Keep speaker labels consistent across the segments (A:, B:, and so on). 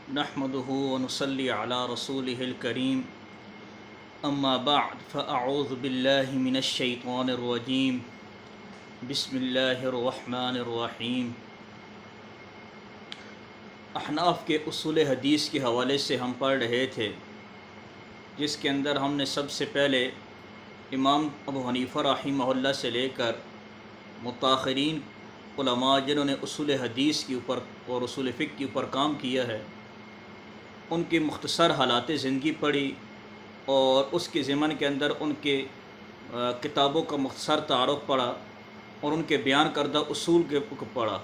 A: نحمده ونصلي على رسوله الكريم اما بعد فاعوذ بالله من الشيطان الرجيم بسم الله الرحمن الرحیم۔ احناف کے اصول حدیث کے حوالے سے ہم پڑھ رہے تھے، جس کے اندر ہم نے سب سے پہلے امام ابو حنیفہ رحمہ اللہ سے لے کر متاخرین علماء جنہوں نے اصول حدیث کے اوپر اور اصول فقہ کے اوپر کام کیا ہے، ان کی مختصر حالات زندگی پڑھی اور اس کے ضمن کے اندر ان کے کتابوں کا مختصر تعارف پڑھا اور ان کے بیان کردہ اصول کے پڑھا۔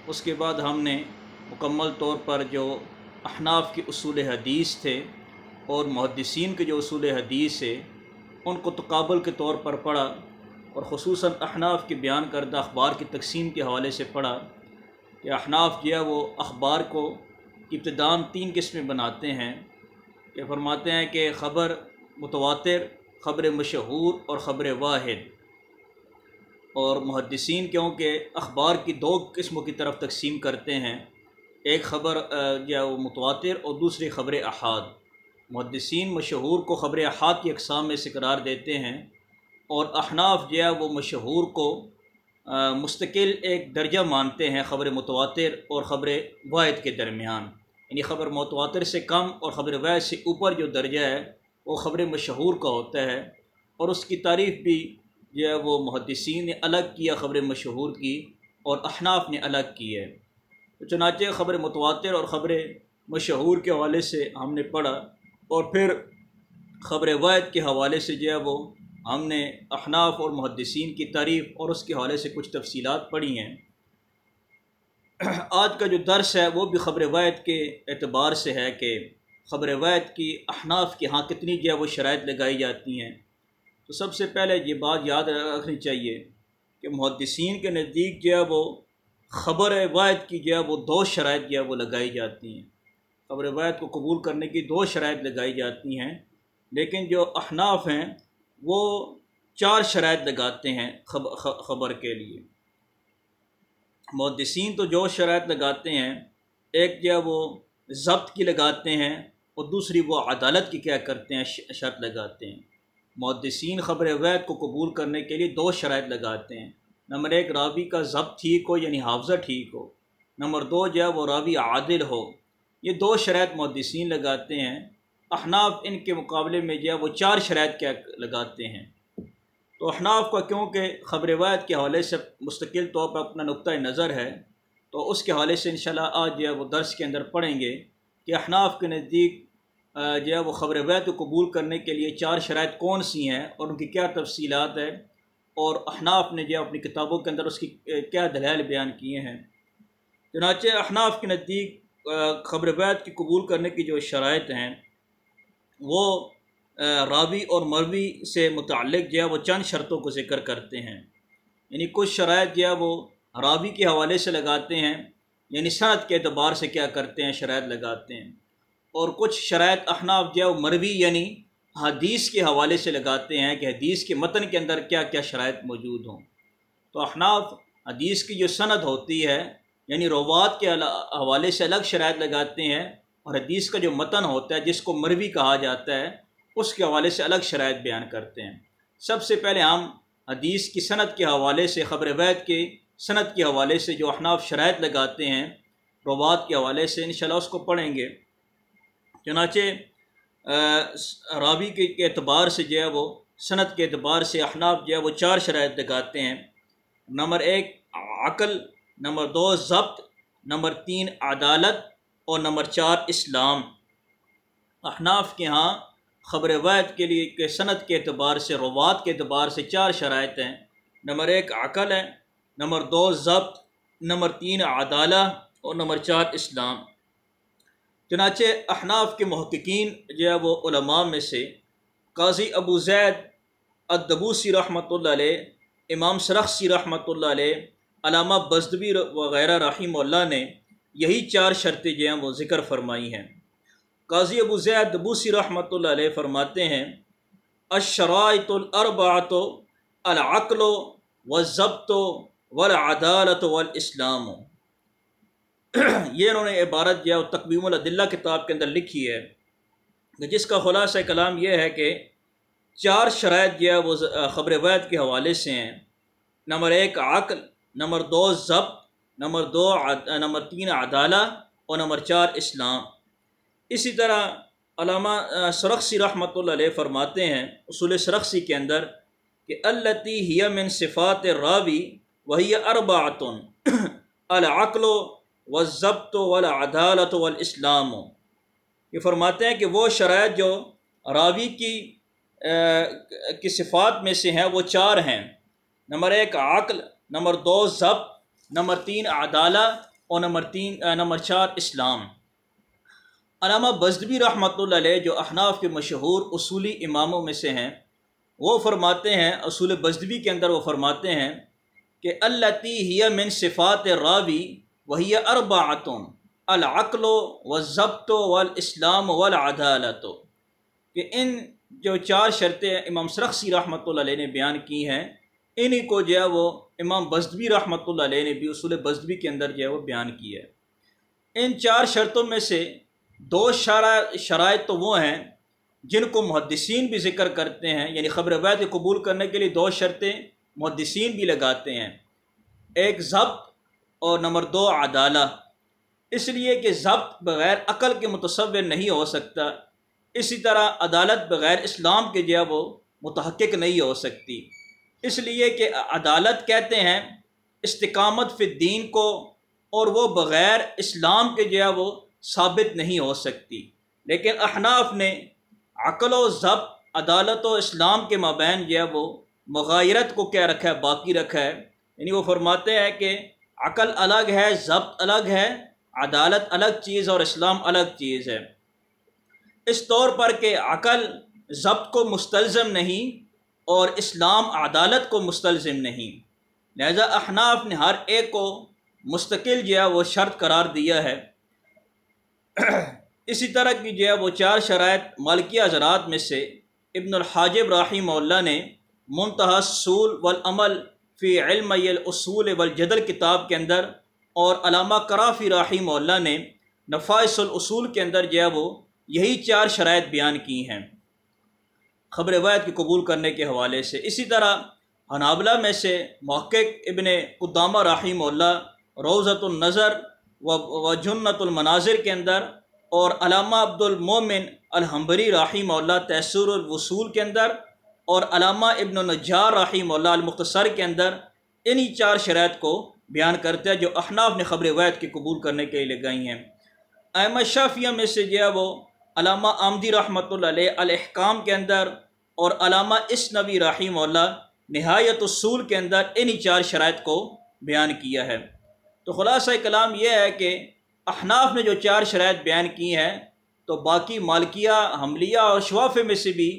A: اس کے بعد ہم نے مکمل طور پر جو احناف کے اصول حدیث تھے اور محدثین کے جو اصول حدیث ہے ان کو تقابل کے طور پر پڑھا، اور خصوصاً احناف کے بیان کردہ اخبار کی تقسیم کے حوالے سے پڑھا کہ احناف جو ہے وہ اخبار کو ابتداً 3 قسمیں بناتے ہیں، کہ فرماتے ہیں کہ خبر متواتر، خبر مشہور اور خبر واحد، اور محدثین کیونکہ اخبار کی 2 قسموں کی طرف تقسیم کرتے ہیں، ایک خبر جو ہے وہ متواتر اور دوسری خبر احاد۔ محدثین مشہور کو خبر احاد کی اقسام میں سے قرار دیتے ہیں، اور احناف جو ہے وہ مشہور کو مستقل ایک درجہ مانتے ہیں خبر متواتر اور خبر واحد کے درمیان، یعنی خبر متواتر سے کم اور خبر واحد سے اوپر جو درجہ ہے وہ خبر مشہور کا ہوتا ہے، اور اس کی تعریف بھی جو ہے وہ محدثین نے الگ کیا خبر مشہور کی، اور احناف نے الگ کی ہے۔ تو چنانچہ خبر متواتر اور خبر مشہور کے حوالے سے ہم نے پڑھا، اور پھر خبر واحد کے حوالے سے جو ہے وہ ہم نے احناف اور محدثین کی تعریف اور اس کے حوالے سے کچھ تفصیلات پڑھی ہیں۔ آج کا جو درس ہے وہ بھی خبر واحد کے اعتبار سے ہے کہ خبر واحد کی احناف کے ہاں کتنی جو ہے وہ شرائط لگائی جاتی ہیں۔ تو سب سے پہلے یہ بات یاد رکھنی چاہیے کہ محدثین کے نزدیک جو ہے وہ خبر واحد کی جو ہے وہ 2 شرائط جو ہے وہ لگائی جاتی ہیں۔ خبر واحد کو قبول کرنے کی 2 شرائط لگائی جاتی ہیں، لیکن جو احناف ہیں وہ 4 شرائط لگاتے ہیں خبر کے لیے۔ محدثین تو جو شرائط لگاتے ہیں، ایک جو ہے وہ ضبط کی لگاتے ہیں، اور دوسری وہ عدالت کی کیا کرتے ہیں شرط لگاتے ہیں۔ محدثین خبر واحد کو قبول کرنے کے لیے 2 شرائط لگاتے ہیں، نمبر 1 راوی کا ضبط ٹھیک ہو یعنی حافظہ ٹھیک ہو، نمبر 2 جو ہے وہ راوی عادل ہو۔ یہ 2 شرائط محدثین لگاتے ہیں۔ احناف ان کے مقابلے میں جو ہے وہ 4 شرائط کیا لگاتے ہیں۔ تو احناف کا کیونکہ خبر واحد کے حوالے سے مستقل طور پر اپنا نقطہ نظر ہے، تو اس کے حوالے سے انشاءاللہ آج جو ہے وہ درس کے اندر پڑھیں گے کہ احناف کے نزدیک جو ہے وہ خبر واحد کو قبول کرنے کے لیے 4 شرائط کون سی ہیں اور ان کی کیا تفصیلات ہے، اور احناف نے جو اپنی کتابوں کے اندر اس کی کیا دلائل بیان کیے ہیں۔ چنانچہ احناف کے نزدیک خبر واحد کی قبول کرنے کی جو شرائط ہیں وہ راوی اور مروی سے متعلق جو ہے وہ چند شرطوں کو ذکر کرتے ہیں، یعنی کچھ شرائط جو ہے وہ راوی کے حوالے سے لگاتے ہیں، یعنی سند کے اعتبار سے کیا کرتے ہیں شرائط لگاتے ہیں، اور کچھ شرائط احناف جو ہے وہ مروی یعنی حدیث کے حوالے سے لگاتے ہیں کہ حدیث کے متن کے اندر کیا کیا شرائط موجود ہوں۔ تو احناف حدیث کی جو سند ہوتی ہے یعنی روات کے حوالے سے الگ شرائط لگاتے ہیں، اور حدیث کا جو متن ہوتا ہے جس کو مروی کہا جاتا ہے اس کے حوالے سے الگ شرائط بیان کرتے ہیں۔ سب سے پہلے ہم حدیث کی سند کے حوالے سے خبر واحد کے سند کے حوالے سے جو احناف شرائط لگاتے ہیں روات کے حوالے سے انشاءاللہ اس کو پڑھیں گے۔ چنانچہ راوی کے اعتبار سے جو ہے وہ سند کے اعتبار سے احناف جو ہے وہ 4 شرائط لگاتے ہیں، نمبر 1 عقل، نمبر 2 ضبط، نمبر 3 عدالت، اور نمبر 4 اسلام۔ احناف کے ہاں خبر واحد کے لیے کہ سند کے اعتبار سے روات کے اعتبار سے 4 شرائط ہیں، نمبر 1 عقل ہے، نمبر 2 ضبط، نمبر 3 عدالت، اور نمبر 4 اسلام۔ چنانچہ احناف کے محققین جو ہے وہ علماء میں سے قاضی ابو زید الدبوسی رحمۃ اللہ علیہ، امام سرخسی رحمۃ اللہ علیہ، علامہ بزدوی وغیرہ رحمہ اللہ نے یہی 4 شرطیں جو ہیں وہ ذکر فرمائی ہیں۔ قاضی ابو زید دبوسی رحمۃ اللہ علیہ فرماتے ہیں الشرائط الاربعۃ العقل والضبط والعدالت والاسلام۔ یہ انہوں نے عبارت جو ہے وہ تقویم الادلہ کتاب کے اندر لکھی ہے کہ جس کا خلاصہ کلام یہ ہے کہ 4 شرائط جو ہے وہ خبر روایت کے حوالے سے ہیں. نمبر 1 عقل، نمبر 2 ضبط، نمبر 3 عدالہ، اور نمبر 4 اسلام. اسی طرح علامہ سرخسی رحمۃ اللہ علیہ فرماتے ہیں اصول سرخسی کے اندر کہ التی ہی من صفات الراوی وہی اربعۃ العقل والضبط والعدالۃ والاسلام. یہ فرماتے ہیں کہ وہ شرائط جو راوی کی صفات میں سے ہیں وہ 4 ہیں. نمبر 1 عقل، نمبر 2 ضبط، نمبر 3 عدالہ، اور نمبر 4 اسلام. علامہ بزدوی رحمۃ اللہ علیہ جو احناف کے مشہور اصولی اماموں میں سے ہیں، وہ فرماتے ہیں اصول بزدوی کے اندر وہ فرماتے ہیں کہ التی ہی من صفات الراوی وہی اربعۃ العقل والضبط والاسلام والعدالۃ. کہ ان جو 4 شرطیں امام سرخسی رحمۃ اللہ علیہ نے بیان کی ہیں، انہی کو جو ہے وہ امام بزدوی رحمۃ اللہ علیہ نے بھی اصول بزدوی کے اندر جو ہے وہ بیان کی ہے. ان 4 شرطوں میں سے 2 شرائط تو وہ ہیں جن کو محدثین بھی ذکر کرتے ہیں، یعنی خبر روایت قبول کرنے کے لیے 2 شرطیں محدثین بھی لگاتے ہیں. 1 ضبط اور نمبر 2 عدالہ. اس لیے کہ ضبط بغیر عقل کے متصور نہیں ہو سکتا، اسی طرح عدالت بغیر اسلام کے جو ہے وہ متحقق نہیں ہو سکتی. اس لیے کہ عدالت کہتے ہیں استقامت فی الدین کو، اور وہ بغیر اسلام کے جو ہے وہ ثابت نہیں ہو سکتی. لیکن احناف نے عقل و ضبط، عدالت و اسلام کے مابین جو ہے وہ مغایرت کو کیا رکھا ہے، باقی رکھا ہے. یعنی وہ فرماتے ہیں کہ عقل الگ ہے، ضبط الگ ہے، عدالت الگ چیز اور اسلام الگ چیز ہے. اس طور پر کہ عقل ضبط کو مستلزم نہیں اور اسلام عدالت کو مستلزم نہیں، لہذا احناف نے ہر ایک کو مستقل جو ہے وہ شرط قرار دیا ہے. اسی طرح کی جو ہے وہ 4 شرائط مالکی حضرات میں سے ابن الحاجب رحمہ اللہ نے منتہی الصول والعمل فی علم الاصول والجدل کتاب کے اندر، اور علامہ کرافی رحمہ اللہ نے نفائس الاصول کے اندر جو ہے وہ یہی 4 شرائط بیان کی ہیں خبر روایت کی قبول کرنے کے حوالے سے. اسی طرح حنابلہ میں سے محقق ابن قدامہ رحمہ اللہ روضۃ النظر و جنت المناظر کے اندر، اور علامہ عبد المومن الحنبری رحمہ اللہ تیسیر الوصول کے اندر، اور علامہ ابن النجار رحمہ اللہ المختصر کے اندر انہی 4 شرائط کو بیان کرتے ہیں جو احناف نے خبر روایت کی قبول کرنے کے لیے لگائی ہیں. ائمہ شافعیہ میں سے جو ہے وہ علامہ آمدی رحمۃ اللہ علیہ الاحکام کے اندر، اور علامہ اسنوی رحمہ اللہ نہایت اصول کے اندر انہی 4 شرائط کو بیان کیا ہے. تو خلاصہ کلام یہ ہے کہ احناف نے جو 4 شرائط بیان کی ہیں، تو باقی مالکیہ، حنبلیہ اور شوافیہ میں سے بھی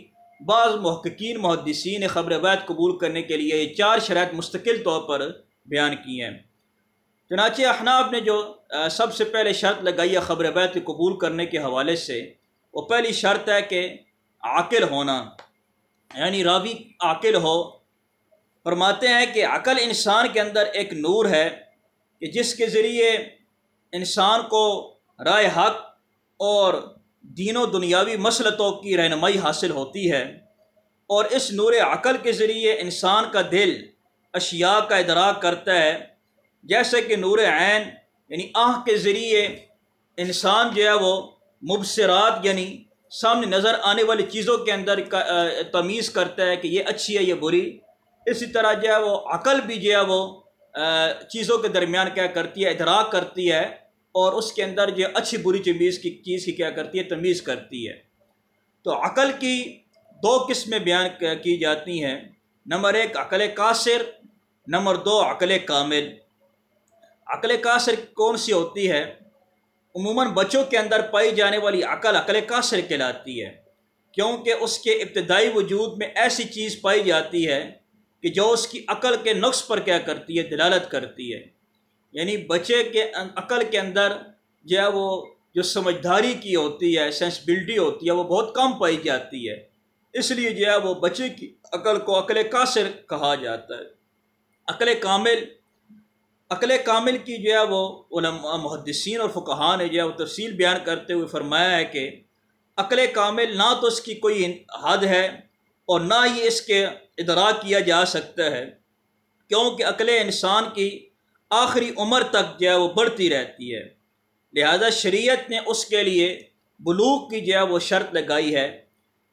A: بعض محققین محدثین نے خبر روایت قبول کرنے کے لیے یہ 4 شرائط مستقل طور پر بیان کی ہیں. چنانچہ احناف نے جو سب سے پہلے شرط لگائی ہے خبر روایت قبول کرنے کے حوالے سے، وہ پہلی شرط ہے کہ عاقل ہونا، یعنی راوی عاقل ہو. فرماتے ہیں کہ عقل انسان کے اندر ایک نور ہے کہ جس کے ذریعے انسان کو رائے حق اور دین و دنیاوی مصلحتوں کی رہنمائی حاصل ہوتی ہے، اور اس نور عقل کے ذریعے انسان کا دل اشیاء کا ادراک کرتا ہے، جیسے کہ نور عین یعنی آنکھ کے ذریعے انسان جو ہے وہ مبصرات یعنی سامنے نظر آنے والی چیزوں کے اندر تمیز کرتا ہے کہ یہ اچھی ہے یہ بری. اسی طرح جو ہے وہ عقل بھی جو ہے وہ چیزوں کے درمیان کیا کرتی ہے، ادراک کرتی ہے، اور اس کے اندر جو اچھی بری چیز کی کیا کرتی ہے، تمیز کرتی ہے. تو عقل کی 2 قسمیں بیان کی جاتی ہیں. نمبر 1 عقل قاصر، نمبر 2 عقل کامل. عقل قاصر کون سی ہوتی ہے؟ عموماً بچوں کے اندر پائی جانے والی عقل قاصر کہلاتی ہے، کیونکہ اس کے ابتدائی وجود میں ایسی چیز پائی جاتی ہے کہ جو اس کی عقل کے نقص پر کیا کرتی ہے، دلالت کرتی ہے. یعنی بچے کے عقل کے اندر جو ہے وہ جو سمجھداری کی ہوتی ہے، سینسبلٹی ہوتی ہے، وہ بہت کم پائی جاتی ہے. اس لیے جو ہے وہ بچے کی عقل کو عقل قاصر کہا جاتا ہے. عقل کامل عقل کامل کی جو ہے وہ علماء محدثین اور فقہاء نے جو ہے وہ تفصیل بیان کرتے ہوئے فرمایا ہے کہ عقل کامل نہ تو اس کی کوئی حد ہے اور نہ ہی اس کے ادراک کیا جا سکتا ہے، کیونکہ عقل انسان کی آخری عمر تک جو ہے وہ بڑھتی رہتی ہے، لہذا شریعت نے اس کے لیے بلوغ کی جو ہے وہ شرط لگائی ہے۔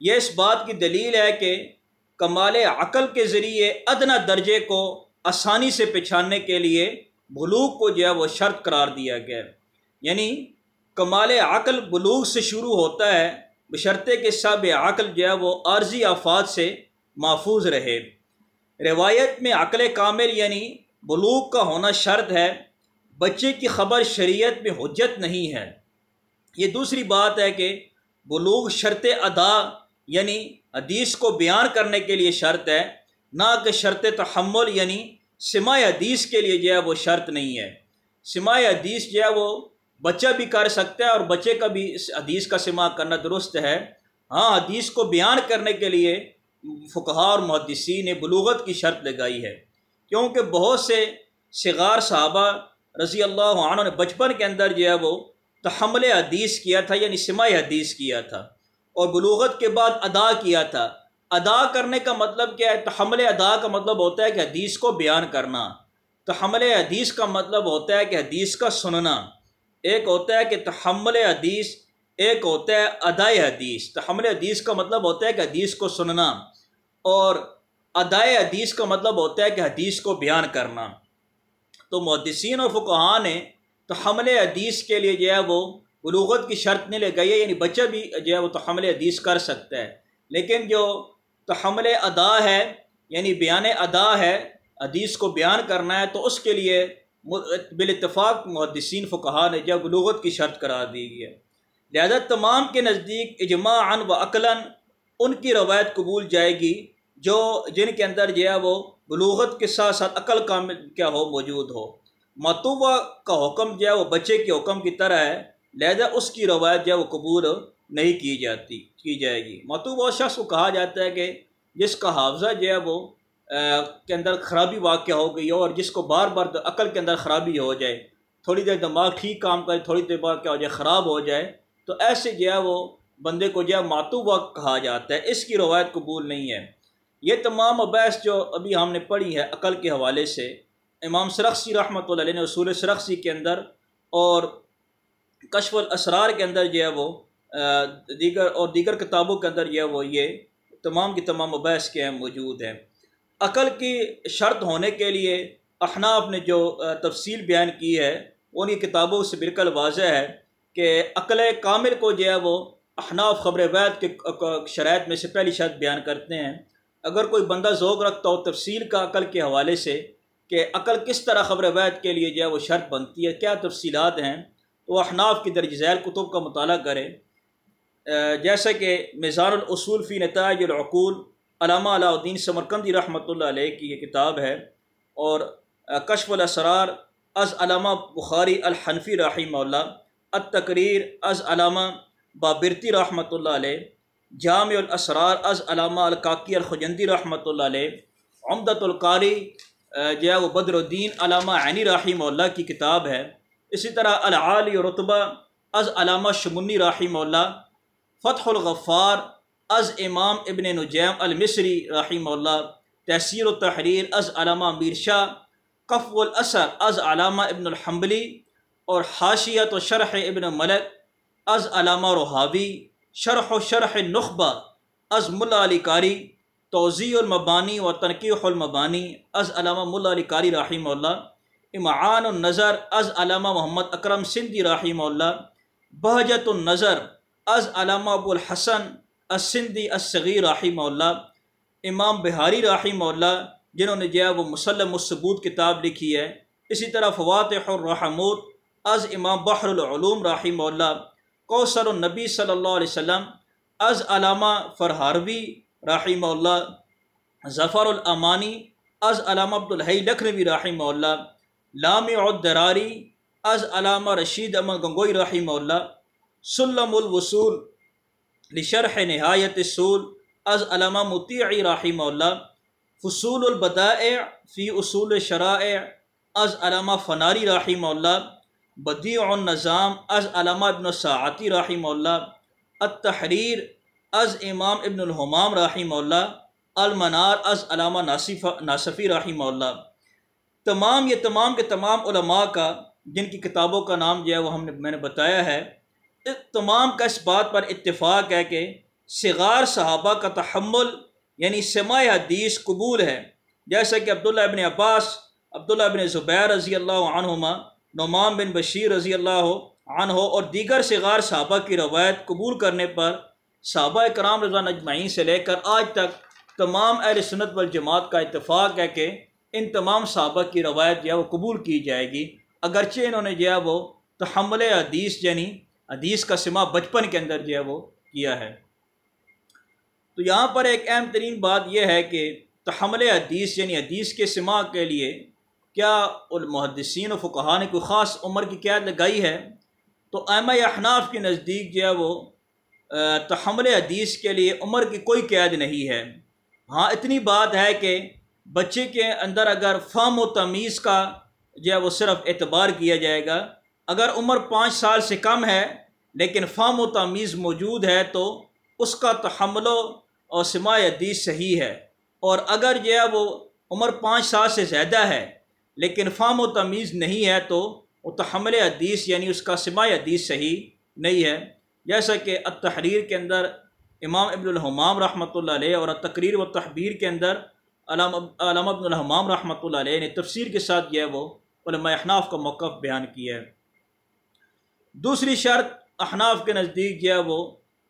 A: یہ اس بات کی دلیل ہے کہ کمال عقل کے ذریعے ادنیٰ درجے کو آسانی سے پہچاننے کے لیے بلوغ کو جو ہے وہ شرط قرار دیا گیا ہے، یعنی کمال عقل بلوغ سے شروع ہوتا ہے بشرطے کہ صاحب عقل جو ہے وہ عارضی آفات سے محفوظ رہے۔ روایت میں عقل کامل یعنی بلوغ کا ہونا شرط ہے، بچے کی خبر شریعت میں حجت نہیں ہے۔ یہ دوسری بات ہے کہ بلوغ شرط ادا یعنی حدیث کو بیان کرنے کے لیے شرط ہے، نہ کہ شرط تحمل یعنی سماع حدیث کے لیے جو ہے وہ شرط نہیں ہے۔ سماع حدیث جو ہے وہ بچہ بھی کر سکتا ہے اور بچے کا بھی اس حدیث کا سماع کرنا درست ہے، ہاں حدیث کو بیان کرنے کے لیے فقہاء اور محدثین نے بلوغت کی شرط لگائی ہے، کیونکہ بہت سے صغار صحابہ رضی اللہ عنہ نے بچپن کے اندر جو ہے وہ تحمل حدیث کیا تھا یعنی سماع حدیث کیا تھا، اور بلوغت کے بعد ادا کیا تھا۔ ادا کرنے کا مطلب کیا ہے؟ تحمل ادا کا مطلب ہوتا ہے کہ حدیث کو بیان کرنا، تحمل حدیث کا مطلب ہوتا ہے کہ حدیث کا سننا۔ ایک ہوتا ہے کہ تحمل حدیث، ایک ہوتا ہے ادائے حدیث۔ تحمل حدیث کا مطلب ہوتا ہے کہ حدیث کو سننا، اور ادائے حدیث کا مطلب ہوتا ہے کہ حدیث کو بیان کرنا۔ تو محدثین اور فقہاء نے تحمل حدیث کے لیے جو ہے وہ بلوغت کی شرط نہیں لگائی ہے، یعنی بچہ بھی جو ہے وہ تحمل حدیث کر سکتا ہے، لیکن جو تحمل ادا ہے یعنی بیان ادا ہے، حدیث کو بیان کرنا ہے، تو اس کے لیے بالاتفاق محدثین فقہاء نے جو بلوغت کی شرط قرار دی گئی ہے۔ لہذا تمام کے نزدیک اجماعاً و عقلاً ان کی روایت قبول جائے گی جن کے اندر جو ہے وہ بلوغت کے ساتھ ساتھ عقل کامل کیا ہو موجود ہو۔ مطوع کا حکم جو ہے وہ بچے کے حکم کی طرح ہے، لہذا اس کی روایت جو ہے وہ قبول نہیں کی جائے گی۔ مطوع شخص کو کہا جاتا ہے کہ جس کا حافظہ جو ہے وہ کے اندر خرابی واقع ہو گئی ہو، اور جس کو بار بار عقل کے اندر خرابی ہو جائے، تھوڑی دیر دماغ ٹھیک کام کرے، تھوڑی دیر بعد کیا ہو جائے خراب ہو جائے، تو ایسے جو ہے وہ بندے کو جو ہے مطوع کہا جاتا ہے، اس کی روایت قبول نہیں ہے۔ یہ تمام مباحث جو ابھی ہم نے پڑھی ہے عقل کے حوالے سے، امام سرخسی رحمۃ اللہ علیہ نے اصول سرخسی کے اندر اور کشف الاسرار کے اندر جو ہے وہ دیگر کتابوں کے اندر جو ہے وہ یہ تمام کی تمام مباحث کے موجود ہیں۔ عقل کی شرط ہونے کے لیے احناف نے جو تفصیل بیان کی ہے وہ ان کی کتابوں سے بالکل واضح ہے کہ عقل کامل کو جو ہے وہ احناف خبر وید کے شرائط میں سے پہلی شرط بیان کرتے ہیں۔ اگر کوئی بندہ ذوق رکھتا ہو تفصیل کا عقل کے حوالے سے کہ عقل کس طرح خبر وید کے لیے جو ہے وہ شرط بنتی ہے، کیا تفصیلات ہیں، تو وہ احناف کی درج ذیل کتب کا مطالعہ کریں، جیسا کہ میزان الاصول فی نتائج العقول علامہ علاء الدین سمرقندی رحمۃ اللہ علیہ کی یہ کتاب ہے، اور کشف الاسرار از علامہ بخاری الحنفی رحمہ اللہ، التقریر از علامہ بابرتی رحمۃ اللہ علیہ، جامع الاسرار از علامہ الکاکی الخجندی رحمۃ اللہ علیہ، عمدۃ القاری جو ہے وہ بدر الدین علامہ عینی رحمہ اللہ کی کتاب ہے، اسی طرح العالی رتبہ از علامہ شمنی رحمہ اللہ، فتح الغفار از امام ابن نجیم المصری رحمہ اللہ، تحسیر التحریر از علامہ امیر شاہ، قفو الاثر از علامہ ابن الحنبلی، اور حاشیت و شرح ابن ملک از علامہ رحاوی، شرح النخبہ از ملا علی قاری، توضیح المبانی و تنقیح المبانی از علامہ ملا علی قاری رحمہ اللہ، امعان النظر از علامہ محمد اکرم سندھی رحمہ اللہ، بہجت النظر از علامہ ابو الحسن السندھی الصغیر رحمہ اللہ، امام بہاری رحمہ اللہ جنہوں نے جو ہے وہ مسلم الثبوت کتاب لکھی ہے، اسی طرح فواتح الرحمود از امام بحر العلوم رحمہ اللہ، کوثر النبی صلی اللہ علیہ وسلم از علامہ فرہاروی رحمہ اللہ، ظفر الامانی از علامہ عبدالحی لکھنوی رحمہ اللہ، لامع الدراری از علامہ رشید احمد گنگوئی رحمہ اللہ، سلم الوصول لشرح نہایت الصول از علامہ مطیعی رحمہ اللہ، فصول البدائع فی اصول الشرائع از علامہ فناری رحمہ اللہ، بدیع النظام از علامہ ابن الساعتی رحمہ اللہ، التحریر از امام ابن الحمام رحمہ اللہ، المنار از علامہ ناصفی رحمہ اللہ۔ تمام یہ تمام کے تمام علماء کا جن کی کتابوں کا نام جو ہے وہ میں نے بتایا ہے، تمام کا اس بات پر اتفاق ہے کہ صغار صحابہ کا تحمل یعنی سماع حدیث قبول ہے، جیسا کہ عبداللہ ابن عباس، عبداللہ ابن زبیر رضی اللہ عنہما، نعمان بن بشیر رضی اللہ عنہ اور دیگر صغار صحابہ کی روایت قبول کرنے پر صحابہ کرام رضوان اجمعین سے لے کر آج تک تمام اہل سنت والجماعت کا اتفاق ہے کہ ان تمام صحابہ کی روایت جو ہے وہ قبول کی جائے گی، اگرچہ انہوں نے جو ہے وہ تحمل حدیث یعنی حدیث کا سماع بچپن کے اندر جو ہے وہ کیا ہے۔ تو یہاں پر ایک اہم ترین بات یہ ہے کہ تحمل حدیث یعنی حدیث کے سماع کے لیے کیا المحدثین و فقہا نے کوئی خاص عمر کی قید لگائی ہے؟ تو ائمہ احناف کے نزدیک جو ہے وہ تحمل حدیث کے لیے عمر کی کوئی قید نہیں ہے۔ ہاں اتنی بات ہے کہ بچے کے اندر اگر فہم و تمیز کا جو ہے وہ صرف اعتبار کیا جائے گا، اگر عمر 5 سال سے کم ہے لیکن فہم و تمیز موجود ہے تو اس کا تحمل اور سماع حدیث صحیح ہے، اور اگر جو ہے وہ عمر 5 سال سے زیادہ ہے لیکن فہم و تمیز نہیں ہے تو وہ تحمل حدیث یعنی اس کا سماع حدیث صحیح نہیں ہے، جیسا کہ التحریر کے اندر امام ابن الحمام رحمۃ اللہ علیہ اور التقریر و تحبیر کے اندر علامہ ابن الحمام رحمۃ اللہ علیہ نے تفسیر کے ساتھ جو ہے وہ علماء احناف کا موقف بیان کیا ہے۔ دوسری شرط احناف کے نزدیک جو ہے وہ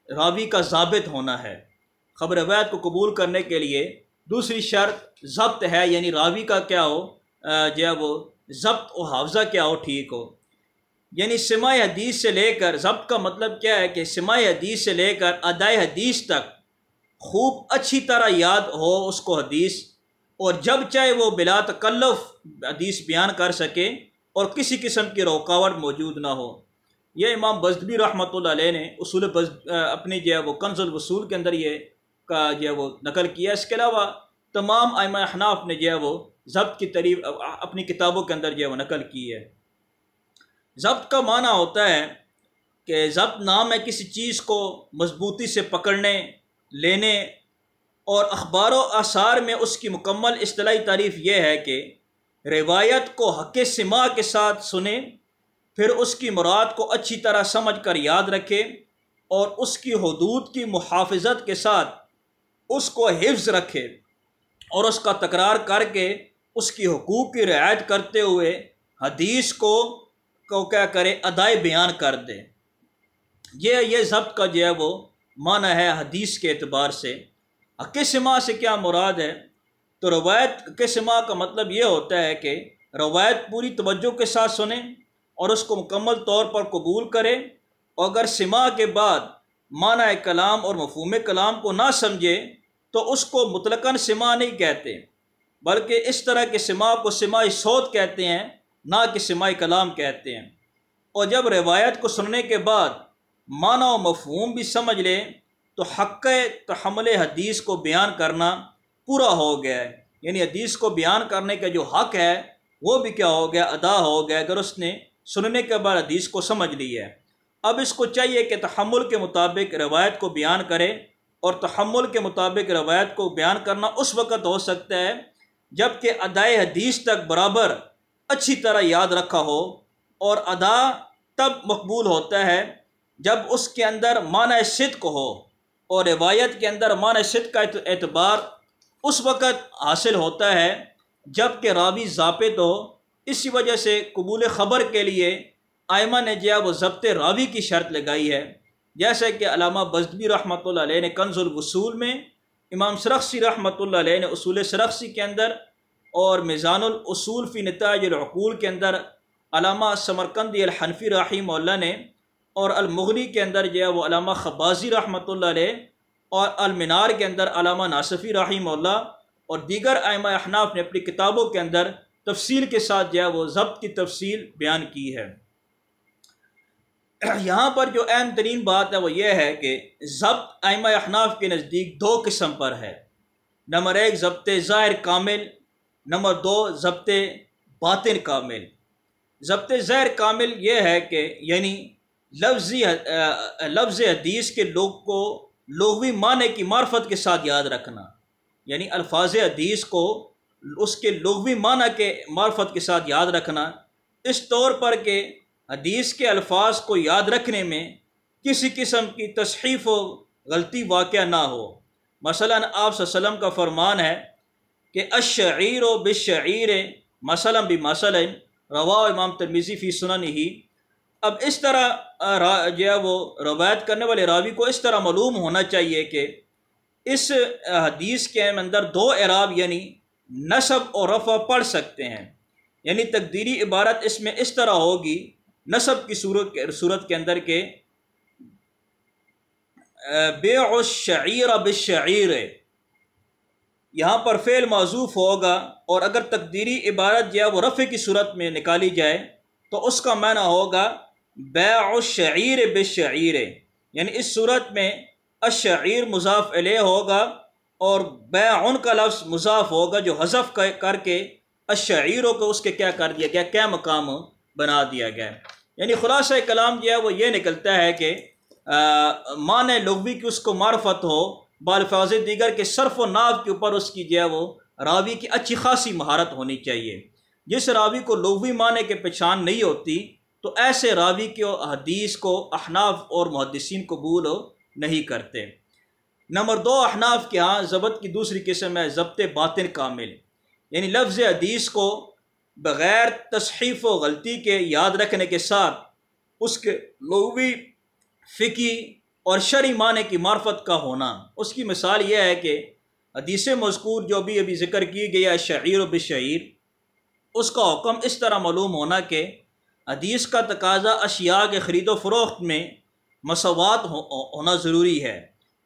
A: راوی کا ضابط ہونا ہے۔ خبر روایت کو قبول کرنے کے لیے دوسری شرط ضبط ہے، یعنی راوی کا کیا ہو جو ہے وہ ضبط و حافظہ کیا ہو، ٹھیک ہو۔ یعنی سماع حدیث سے لے کر ضبط کا مطلب کیا ہے کہ سماع حدیث سے لے کر ادائے حدیث تک خوب اچھی طرح یاد ہو اس کو حدیث، اور جب چاہے وہ بلا تکلف حدیث بیان کر سکے اور کسی قسم کی رکاوٹ موجود نہ ہو۔ یہ امام بزدبی رحمۃ اللہ علیہ نے اصول اپنی جو ہے وہ کنز الوصول کے اندر یہ کا جو ہے وہ نقل کیا۔ اس کے علاوہ تمام ائمہ احناف نے جو ہے وہ ضبط کی تعریف اپنی کتابوں کے اندر جو ہے وہ نقل کی ہے۔ ضبط کا معنی ہوتا ہے کہ ضبط نام ہے کسی چیز کو مضبوطی سے پکڑنے، لینے، اور اخبار و آثار میں اس کی مکمل اصطلاحی تعریف یہ ہے کہ روایت کو حق سماع کے ساتھ سنے، پھر اس کی مراد کو اچھی طرح سمجھ کر یاد رکھے اور اس کی حدود کی محافظت کے ساتھ اس کو حفظ رکھے اور اس کا تکرار کر کے اس کی حقوق کی رعایت کرتے ہوئے حدیث کو کیا کرے ادائے بیان کر دے۔ یہ ضبط کا جو ہے وہ معنی ہے حدیث کے اعتبار سے۔ حق سماع سے کیا مراد ہے؟ تو روایت کے سماع کا مطلب یہ ہوتا ہے کہ روایت پوری توجہ کے ساتھ سنیں اور اس کو مکمل طور پر قبول کرے، اور اگر سماع کے بعد معنی کلام اور مفہوم کلام کو نہ سمجھے تو اس کو مطلقاً سماع نہیں کہتے، بلکہ اس طرح کے سماع کو سماع صوت کہتے ہیں، نہ کہ سماع کلام کہتے ہیں۔ اور جب روایت کو سننے کے بعد معنی و مفہوم بھی سمجھ لے تو حق تحمل حدیث کو بیان کرنا پورا ہو گیا ہے، یعنی حدیث کو بیان کرنے کا جو حق ہے وہ بھی کیا ہو گیا، ادا ہو گیا، اگر اس نے سننے کے بعد حدیث کو سمجھ لی ہے۔ اب اس کو چاہیے کہ تحمل کے مطابق روایت کو بیان کرے، اور تحمل کے مطابق روایت کو بیان کرنا اس وقت ہو سکتا ہے جب کہ ادائے حدیث تک برابر اچھی طرح یاد رکھا ہو، اور ادا تب مقبول ہوتا ہے جب اس کے اندر معنی صدق ہو، اور روایت کے اندر معنی صدق کا اعتبار اس وقت حاصل ہوتا ہے جب کہ راوی ضابط ہو۔ اسی وجہ سے قبول خبر کے لیے ائمہ نے جو ہے وہ ضبط راوی کی شرط لگائی ہے، جیسے کہ علامہ بزدبی رحمۃ اللہ علیہ نے کنز الوصول میں، امام سرخسی رحمۃ اللہ علیہ نے اصول سرخسی کے اندر، اور میزان الاصول فی نتائج العقول کے اندر علامہ سمرقندی الحنفی رحمہ اللہ نے، اور المغنی کے اندر جو ہے وہ علامہ خبازی رحمۃ اللہ علیہ، اور المنار کے اندر علامہ ناصفی رحمہ اللہ اور دیگر ائمہ احناف نے اپنی کتابوں کے اندر تفصیل کے ساتھ جو ہے وہ ضبط کی تفصیل بیان کی ہے۔ یہاں پر جو اہم ترین بات ہے وہ یہ ہے کہ ضبط ائمہ احناف کے نزدیک 2 قسم پر ہے۔ نمبر 1 ضبط ظاہر کامل، نمبر 2 ضبط باطن کامل۔ ضبط ظاہر کامل یہ ہے کہ یعنی لفظ حدیث کے لغوی معنی کی معرفت کے ساتھ یاد رکھنا، یعنی الفاظ حدیث کو اس کے لغوی معنی کے معرفت کے ساتھ یاد رکھنا، اس طور پر کہ حدیث کے الفاظ کو یاد رکھنے میں کسی قسم کی تصحیف و غلطی واقع نہ ہو۔ مثلا آپ صلی اللہ علیہ وسلم کا فرمان ہے کہ الشعیر بالشعیر مثلا بمثل، رواہ امام ترمذی فی سننہ۔ اب اس طرح جو ہے وہ روایت کرنے والے راوی کو اس طرح معلوم ہونا چاہیے کہ اس حدیث کے اندر دو اعراب یعنی نصب اور رفع پڑھ سکتے ہیں، یعنی تقدیری عبارت اس میں اس طرح ہوگی نصب کی صورت کے اندر کہ بیع الشعیر بالشعیر، یہاں پر فعل محذوف ہوگا، اور اگر تقدیری عبارت جو ہے وہ رفع کی صورت میں نکالی جائے تو اس کا معنی ہوگا بیع الشعیر بالشعیر، یعنی اس صورت میں الشعیر مضاف الیہ ہوگا اور بیع کا لفظ مضاف ہوگا جو حذف کر کے الشعیروں کو اس کے کیا کر دیا گیا، کیا مقام بنا دیا گیا۔ یعنی خلاصہ کلام جو ہے وہ یہ نکلتا ہے کہ معنی لغوی کی اس کو معرفت ہو، بالفاظ دیگر کے صرف و نحو کے اوپر اس کی جو ہے وہ راوی کی اچھی خاصی مہارت ہونی چاہیے۔ جس راوی کو لغوی معنی کے پہچان نہیں ہوتی تو ایسے راوی کے حدیث کو احناف اور محدثین قبول نہیں کرتے۔ نمبر 2، احناف کے ہاں ضبط کی دوسری قسم ہے ضبط باطن کامل، یعنی لفظ حدیث کو بغیر تصحیف و غلطی کے یاد رکھنے کے ساتھ اس کے لغوی، فقہی اور شرعی معنی کی معرفت کا ہونا۔ اس کی مثال یہ ہے کہ حدیث مذکور جو بھی ابھی ذکر کی گئی ہے شعیر و بالشعیر، اس کا حکم اس طرح معلوم ہونا کہ حدیث کا تقاضا اشیاء کے خرید و فروخت میں مساوات ہونا ضروری ہے،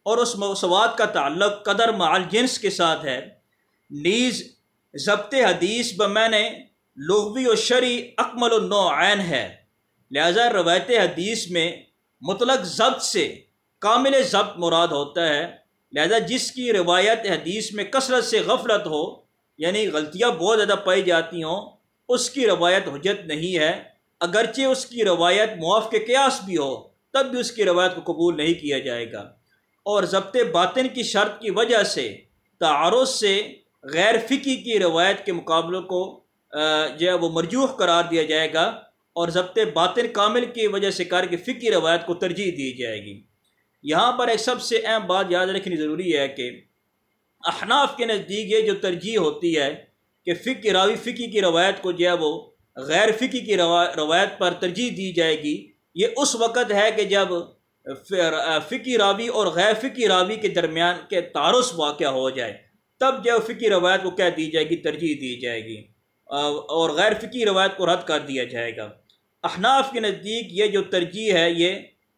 A: اور اس مساوات کا تعلق قدر مع الجنس کے ساتھ ہے۔ نیز ضبط حدیث بمعنی لغوی و شرعی اکمل النوعین ہے، لہذا روایت حدیث میں مطلق ضبط سے کامل ضبط مراد ہوتا ہے۔ لہذا جس کی روایت حدیث میں کثرت سے غفلت ہو، یعنی غلطیاں بہت زیادہ پائی جاتی ہوں، اس کی روایت حجت نہیں ہے، اگرچہ اس کی روایت موافق قیاس بھی ہو تب بھی اس کی روایت کو قبول نہیں کیا جائے گا۔ اور ضبط باطن کی شرط کی وجہ سے تعارض سے غیر فقہی کی روایت کے مقابلے کو جو ہے وہ مرجوح قرار دیا جائے گا، اور ضبط باطن کامل کی وجہ سے کر کے فقہی روایت کو ترجیح دی جائے گی۔ یہاں پر ایک سب سے اہم بات یاد رکھنی ضروری ہے کہ احناف کے نزدیک یہ جو ترجیح ہوتی ہے کہ راوی فقہی کی روایت کو جو ہے وہ غیر فقہی کی روایت پر ترجیح دی جائے گی، یہ اس وقت ہے کہ جب فقہی راوی اور غیر فقہی راوی کے درمیان کے تعارض واقع ہو جائے، تب جو فقہی روایت کو کیا دی جائے گی، ترجیح دی جائے گی، اور غیر فقہی روایت کو رد کر دیا جائے گا۔ احناف کے نزدیک یہ جو ترجیح ہے یہ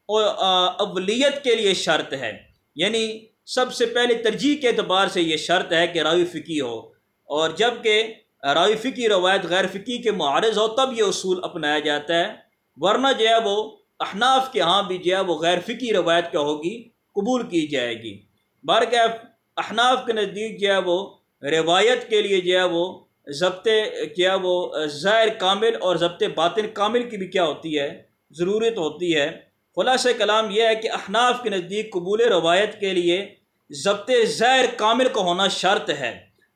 A: اولیت کے لیے شرط ہے، یعنی سب سے پہلے ترجیح کے اعتبار سے یہ شرط ہے کہ راوی فقہی ہو، اور جب کہ راوی فقہی روایت غیر فقہی کے معارض ہو تب یہ اصول اپنایا جاتا ہے، ورنہ جو ہے وہ احناف کے ہاں بھی جو ہے وہ غیر فقہی روایت کیا ہوگی، قبول کی جائے گی۔ بہرکیف احناف کے نزدیک جو ہے وہ روایت کے لیے جو ہے وہ ضبط کیا وہ ظاہر کامل اور ضبط باطن کامل کی بھی کیا ہوتی ہے، ضرورت ہوتی ہے۔ خلاصہ کلام یہ ہے کہ احناف کے نزدیک قبول روایت کے لیے ضبط ظاہر کامل کا ہونا شرط ہے،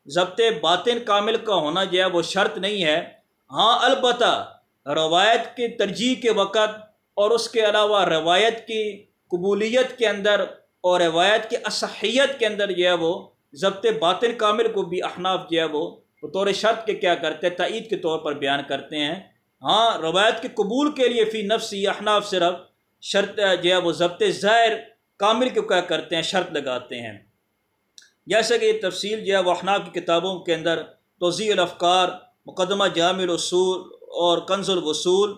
A: ضبط باطن کامل کا ہونا جو ہے وہ شرط نہیں ہے۔ ہاں البتہ روایت کی ترجیح کے وقت اور اس کے علاوہ روایت کی قبولیت کے اندر اور روایت کی اصحیت کے اندر جو ہے وہ ضبط باطن کامل کو بھی احناف جو ہے وہ بطور شرط کے کیا کرتے ہیں، تائید کے طور پر بیان کرتے ہیں۔ ہاں روایت کے قبول کے لیے فی نفسی احناف صرف شرط جو ہے وہ ضبط ظاہر کامل کو کیا کرتے ہیں، شرط لگاتے ہیں۔ جیسا کہ یہ تفصیل جو ہے وہ احناف کی کتابوں کے اندر توضیح الافکار، مقدمہ جامع الاصول اور کنز الوصول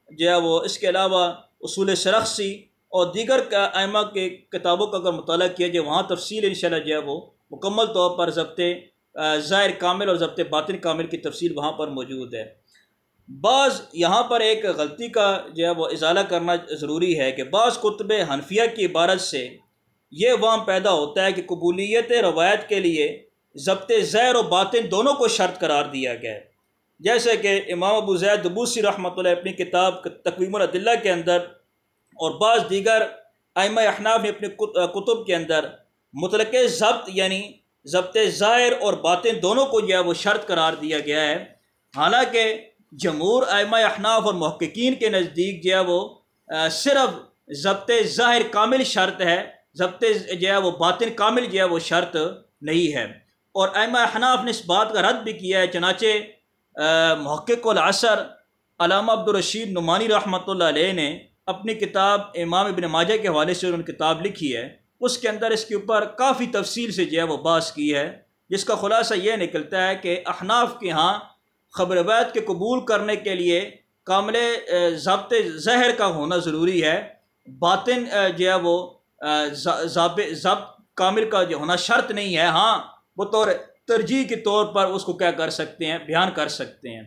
A: جو ہے وہ، اس کے علاوہ اصول سرخسی اور دیگر ائمہ کے کتابوں کا اگر مطالعہ کیا جائے وہاں تفصیل انشاءاللہ جو ہے وہ مکمل طور پر ضبط ظاہر کامل اور ضبط باطن کامل کی تفصیل وہاں پر موجود ہے۔ بعض یہاں پر ایک غلطی کا جو ہے وہ ازالہ کرنا ضروری ہے کہ بعض کتب حنفیہ کی عبارت سے یہ وہم پیدا ہوتا ہے کہ قبولیت روایت کے لیے ضبط ظاہر و باطن دونوں کو شرط قرار دیا گیا ہے، جیسے کہ امام ابو زید دبوسی رحمۃ اللہ اپنی کتاب تقویم الادلہ کے اندر اور بعض دیگر ائمہ احناف نے اپنے کتب کے اندر مطلق ضبط یعنی ضبط ظاہر اور باطن دونوں کو جو ہے وہ شرط قرار دیا گیا ہے، حالانکہ جمہور ائمہ احناف اور محققین کے نزدیک جو ہے وہ صرف ضبط ظاہر کامل شرط ہے، ضبط جو ہے وہ باطن کامل جو ہے وہ شرط نہیں ہے۔ اور ائمہ احناف نے اس بات کا رد بھی کیا ہے، چنانچہ محقق العصر علامہ عبدالرشید نعمانی رحمۃ اللہ علیہ نے اپنی کتاب امام ابن ماجہ کے حوالے سے انہوں نے کتاب لکھی ہے، اس کے اندر اس کے اوپر کافی تفصیل سے جو ہے وہ بحث کی ہے، جس کا خلاصہ یہ نکلتا ہے کہ احناف کے ہاں خبر بیت کے قبول کرنے کے لیے کامل ضبط ظاہر کا ہونا ضروری ہے، باطن جو ہے وہ ضبط کامل کا جو ہونا شرط نہیں ہے، ہاں بطور ترجیح کے طور پر اس کو کیا کر سکتے ہیں، بیان کر سکتے ہیں۔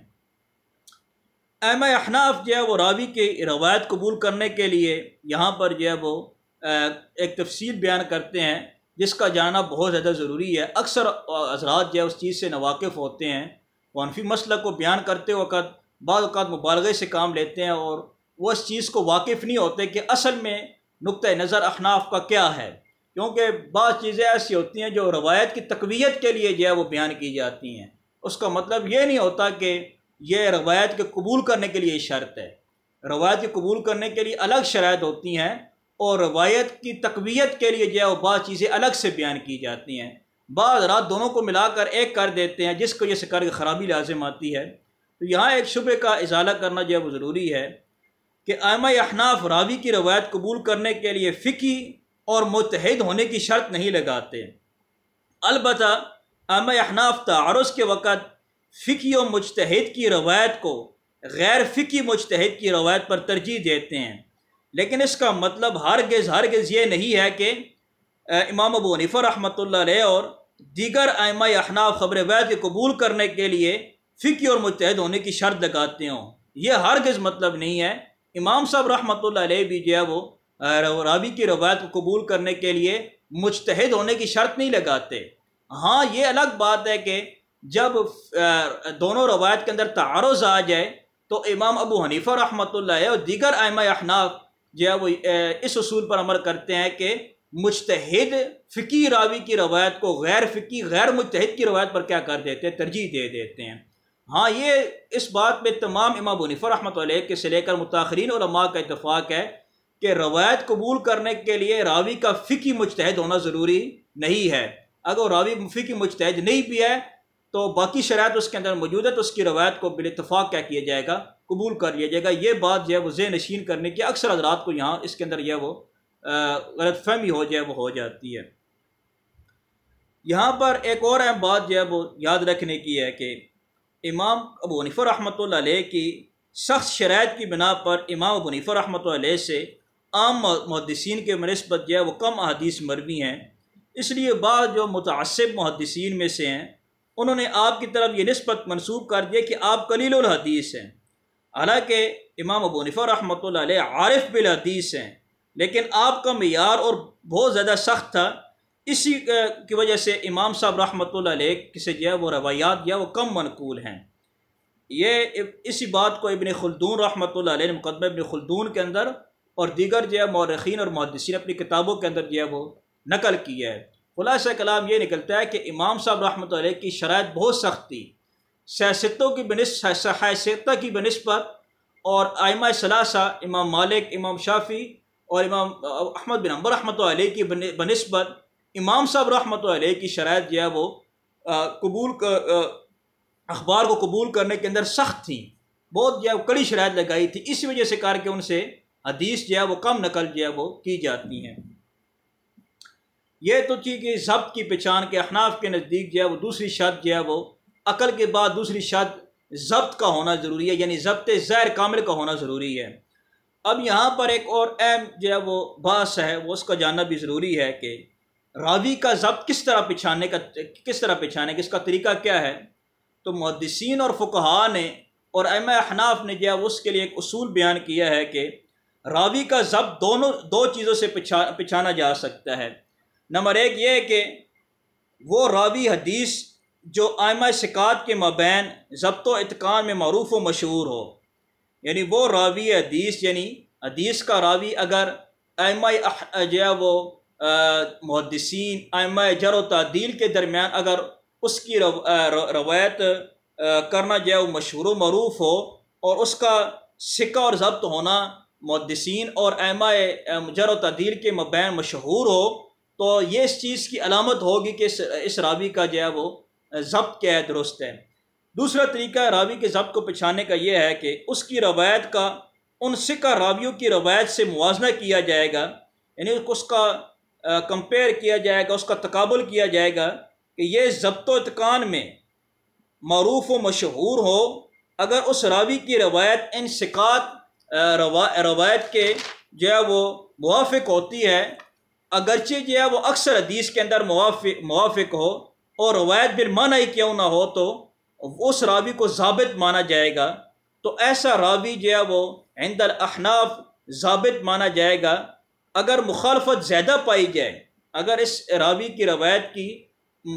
A: ائمہ احناف جو ہے وہ راوی کی روایت قبول کرنے کے لیے یہاں پر جو ہے وہ ایک تفصیل بیان کرتے ہیں جس کا جاننا بہت زیادہ ضروری ہے۔ اکثر حضرات جو ہے اس چیز سے ناواقف ہوتے ہیں، حنفی مسئلہ کو بیان کرتے وقت بعض اوقات مبالغے سے کام لیتے ہیں اور وہ اس چیز کو واقف نہیں ہوتے کہ اصل میں نقطہ نظر احناف کا کیا ہے، کیونکہ بعض چیزیں ایسی ہوتی ہیں جو روایت کی تقویت کے لیے جو ہے وہ بیان کی جاتی ہیں، اس کا مطلب یہ نہیں ہوتا کہ یہ روایت کے قبول کرنے کے لیے شرط ہے۔ روایت کے قبول کرنے کے لیے الگ شرائط ہوتی ہیں اور روایت کی تقویت کے لیے جو ہے وہ بعض چیزیں الگ سے بیان کی جاتی ہیں۔ بعض رات دونوں کو ملا کر ایک کر دیتے ہیں جس کو یہ کر کے خرابی لازم آتی ہے۔ تو یہاں ایک شبہ کا ازالہ کرنا جو ہے وہ ضروری ہے کہ ائمہ احناف راوی کی روایت قبول کرنے کے لیے فقہی اور مجتہد ہونے کی شرط نہیں لگاتے، البتہ ائمہ احناف تعارض کے وقت فقہی و مجتہد کی روایت کو غیر فقہی مجتہد کی روایت پر ترجیح دیتے ہیں، لیکن اس کا مطلب ہرگز یہ نہیں ہے کہ امام ابو حنیفہ رحمۃ اللہ علیہ اور دیگر ائمہ احناف خبر بیت کے قبول کرنے کے لیے فقہی اور مجتہد ہونے کی شرط لگاتے ہوں، یہ ہرگز مطلب نہیں ہے۔ امام صاحب رحمۃ اللہ علیہ بھی جو ہے وہ راوی کی روایت کو قبول کرنے کے لیے مجتہد ہونے کی شرط نہیں لگاتے۔ ہاں یہ الگ بات ہے کہ جب دونوں روایت کے اندر تعارض آ جائے تو امام ابو حنیفہ رحمۃ اللہ علیہ اور دیگر ائمہ احناف جو ہے وہ اس اصول پر عمل کرتے ہیں کہ مجتہد فقی راوی کی روایت کو غیر فقی غیر مجتہد کی روایت پر کیا کر دیتے ہیں، ترجیح دے دیتے ہیں۔ ہاں یہ اس بات پہ تمام امام ابو حنیفہ رحمۃ اللہ علیہ کے سے لے کر متاخرین علماء کا اتفاق ہے کہ روایت قبول کرنے کے لیے راوی کا فقی مجتہد ہونا ضروری نہیں ہے۔ اگر راوی فقی مجتہد نہیں بھی ہے تو باقی شرائط اس کے اندر موجود ہے تو اس کی روایت کو بالاتفاق کیا کیا جائے گا، قبول کر لیا جائے گا۔ یہ بات جو ہے وہ ذہن نشین کرنے کی اکثر حضرات کو یہاں اس کے اندر جو ہے وہ غلط فہمی ہو جائے وہ ہو جاتی ہے۔ یہاں پر ایک اور اہم بات جو ہے وہ یاد رکھنے کی ہے کہ امام ابو حنیفہ رحمۃ اللہ علیہ کی سخت شرائط کی بنا پر امام ابو حنیفہ رحمۃ اللہ علیہ سے عام محدثین کے نسبت جو ہے وہ کم احادیث مروی ہیں، اس لیے بعض جو متعصب محدثین میں سے ہیں انہوں نے آپ کی طرف یہ نسبت منسوب کر دیا کہ آپ قلیل الحدیث ہیں، حالانکہ امام ابو حنیفہ رحمۃ اللہ علیہ عارف بالحدیث ہیں، لیکن آپ کا معیار اور بہت زیادہ سخت تھا، اسی کی وجہ سے امام صاحب رحمۃ اللہ علیہ سے جو ہے وہ روایات جو ہے وہ کم منقول ہیں۔ یہ اسی بات کو ابن خلدون رحمۃ اللہ علیہ نے مقدمہ ابن خلدون کے اندر اور دیگر جو ہے مورخین اور محدثین اپنی کتابوں کے اندر جو ہے وہ نقل کیا ہے۔ خلاصہ کلام یہ نکلتا ہے کہ امام صاحب رحمۃ اللہ علیہ کی شرائط بہت سخت تھی، حیثیتہ کی بنسبت، اور ائمہ ثلاثہ امام مالک، امام شافعی اور امام احمد بن حنبل رحمۃ اللہ علیہ کی بنسبت امام صاحب رحمۃ اللہ علیہ کی شرائط جو ہے وہ اخبار کو قبول کرنے کے اندر سخت تھی، بہت جو ہے کڑی شرائط لگائی تھی، اسی وجہ سے کر کے ان سے حدیث جو ہے وہ کم نقل جو ہے وہ کی جاتی ہیں۔ یہ تو تھی کہ ضبط کی پہچان کے احناف کے نزدیک جو ہے وہ دوسری شرط جو ہے وہ عقل کے بعد دوسری شرط ضبط کا ہونا ضروری ہے، یعنی ضبط ظاہر کامل کا ہونا ضروری ہے۔ اب یہاں پر ایک اور اہم جو ہے وہ بحث ہے، وہ اس کا جاننا بھی ضروری ہے کہ راوی کا ضبط کس طرح پہچانے کا اس کا طریقہ کیا ہے۔ تو محدثین اور فقہاء نے اور ائمہ احناف نے جو ہے اس کے لیے ایک اصول بیان کیا ہے کہ راوی کا ضبط دو چیزوں سے پہچانا جا سکتا ہے۔ نمبر ایک یہ ہے کہ وہ راوی حدیث جو ائمہ ثقات کے مابین ضبط و اتقان میں معروف و مشہور ہو، یعنی وہ راوی حدیث، یعنی حدیث کا راوی اگر ائمہ جو ہے وہ محدثین، ائمہ جرح و تعدیل کے درمیان اگر اس کی روایت کرنا جو ہے وہ مشہور و معروف ہو، اور اس کا ثقہ اور ضبط ہونا محدثین اور ائمہ جرح و تعدیل کے مابین مشہور ہو، تو یہ اس چیز کی علامت ہوگی کہ اس راوی کا جو ہے وہ ضبط کیا ہے، درست ہے۔ دوسرا طریقہ راوی کے ضبط کو پہچاننے کا یہ ہے کہ اس کی روایت کا ان ثقہ راویوں کی روایت سے موازنہ کیا جائے گا، یعنی اس کا کمپیئر کیا جائے گا، اس کا تقابل کیا جائے گا کہ یہ ضبط و اتقان میں معروف و مشہور ہو اگر اس راوی کی روایت ان ثقات روایت کے جو ہے وہ موافق ہوتی ہے، اگرچہ جو ہے وہ اکثر حدیث کے اندر موافق ہو اور روایت بالمعنی ہی کیوں نہ ہو، تو اس راوی کو ضابط مانا جائے گا۔ تو ایسا راوی جو ہے وہ عند الاحناف ضابط مانا جائے گا۔ اگر مخالفت زیادہ پائی جائے، اگر اس راوی کی روایت کی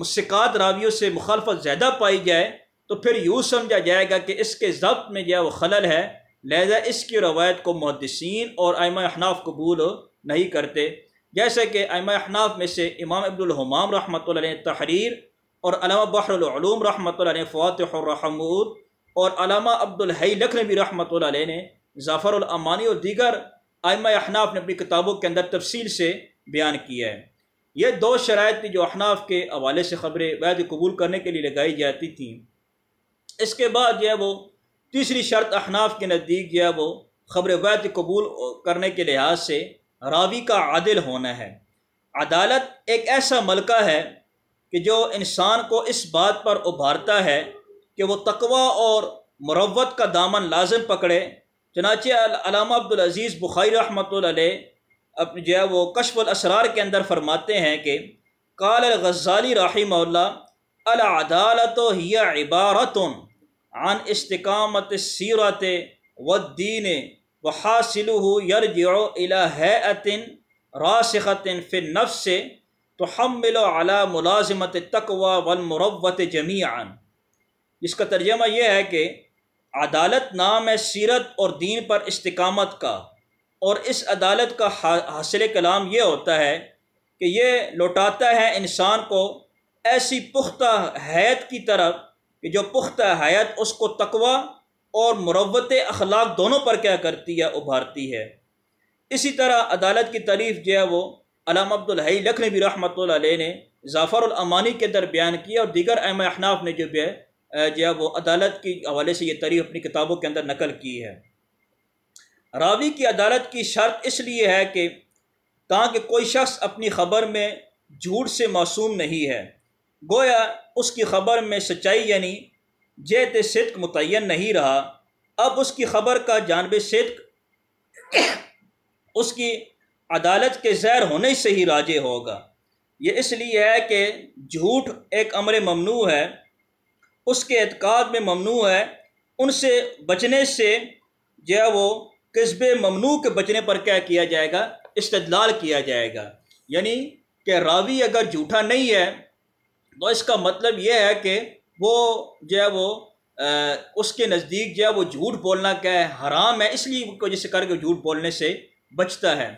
A: ثقات راویوں سے مخالفت زیادہ پائی جائے، تو پھر یوں سمجھا جائے گا کہ اس کے ضبط میں جو ہے وہ خلل ہے، لہذا اس کی روایت کو محدثین اور ائمہ احناف قبول نہیں کرتے۔ جیسے کہ ائمہ احناف میں سے امام عبد الحمام رحمۃ اللہ علیہ تحریر، اور علامہ بحر العلوم رحمۃ اللہ علیہ فواتح الرحمود، اور علامہ عبد الحی لکھنوی رحمۃ اللہ علیہ نے ظفر الامانی، اور دیگر ائمہ احناف نے اپنی کتابوں کے اندر تفصیل سے بیان کیا ہے۔ یہ دو شرائط تھی جو احناف کے حوالے سے خبر وحی قبول کرنے کے لیے لگائی جاتی تھیں۔ اس کے بعد جو ہے وہ تیسری شرط احناف کے نزدیک جو ہے وہ خبر وحی قبول کرنے کے لحاظ سے راوی کا عادل ہونا ہے۔ عدالت ایک ایسا ملکہ ہے کہ جو انسان کو اس بات پر ابھارتا ہے کہ وہ تقوی اور مروت کا دامن لازم پکڑے۔ چنانچہ علامہ عبدالعزیز بخاری رحمۃ اللہ علیہ اپنے جو ہے وہ کشف الاسرار کے اندر فرماتے ہیں کہ قال الغزالی رحمہ اللہ العدالۃ ہی عبارۃ عن استقامت السیرۃ والدین وحاصلہ یرجع الی ہیئۃ راسخۃ فی النفس تحمل علی ملازمت التقوی والمروۃ جمیعا۔ جس کا ترجمہ یہ ہے کہ عدالت نام ہے سیرت اور دین پر استقامت کا، اور اس عدالت کا حاصل کلام یہ ہوتا ہے کہ یہ لوٹاتا ہے انسان کو ایسی پختہ حیت کی طرف کہ جو پختہ حیت اس کو تقوی اور مروت اخلاق دونوں پر کیا کرتی ہے، ابھارتی ہے۔ اسی طرح عدالت کی تعریف جو ہے وہ علامہ عبد الحی لکھنوی رحمۃ اللہ علیہ نے ظفر الامانی کے اندر بیان کیا، اور دیگر ائمہ احناف نے جو ہے وہ عدالت کے حوالے سے یہ تعریف اپنی کتابوں کے اندر نقل کی ہے۔ راوی کی عدالت کی شرط اس لیے ہے کہ تاکہ کوئی شخص اپنی خبر میں جھوٹ سے معصوم نہیں ہے، گویا اس کی خبر میں سچائی یعنی جہت صدق متعین نہیں رہا، اب اس کی خبر کا جانب صدق اس کی عدالت کے زیر ہونے سے ہی راجع ہوگا۔ یہ اس لیے ہے کہ جھوٹ ایک امر ممنوع ہے، اس کے اعتقاد میں ممنوع ہے، ان سے بچنے سے جو ہے وہ کذب ممنوع کے بچنے پر کیا کیا جائے گا، استدلال کیا جائے گا۔ یعنی کہ راوی اگر جھوٹا نہیں ہے تو اس کا مطلب یہ ہے کہ وہ جو ہے وہ اس کے نزدیک جو ہے وہ جھوٹ بولنا کیا ہے، حرام ہے، اس لیے وجہ سے کر کے جھوٹ بولنے سے بچتا ہے۔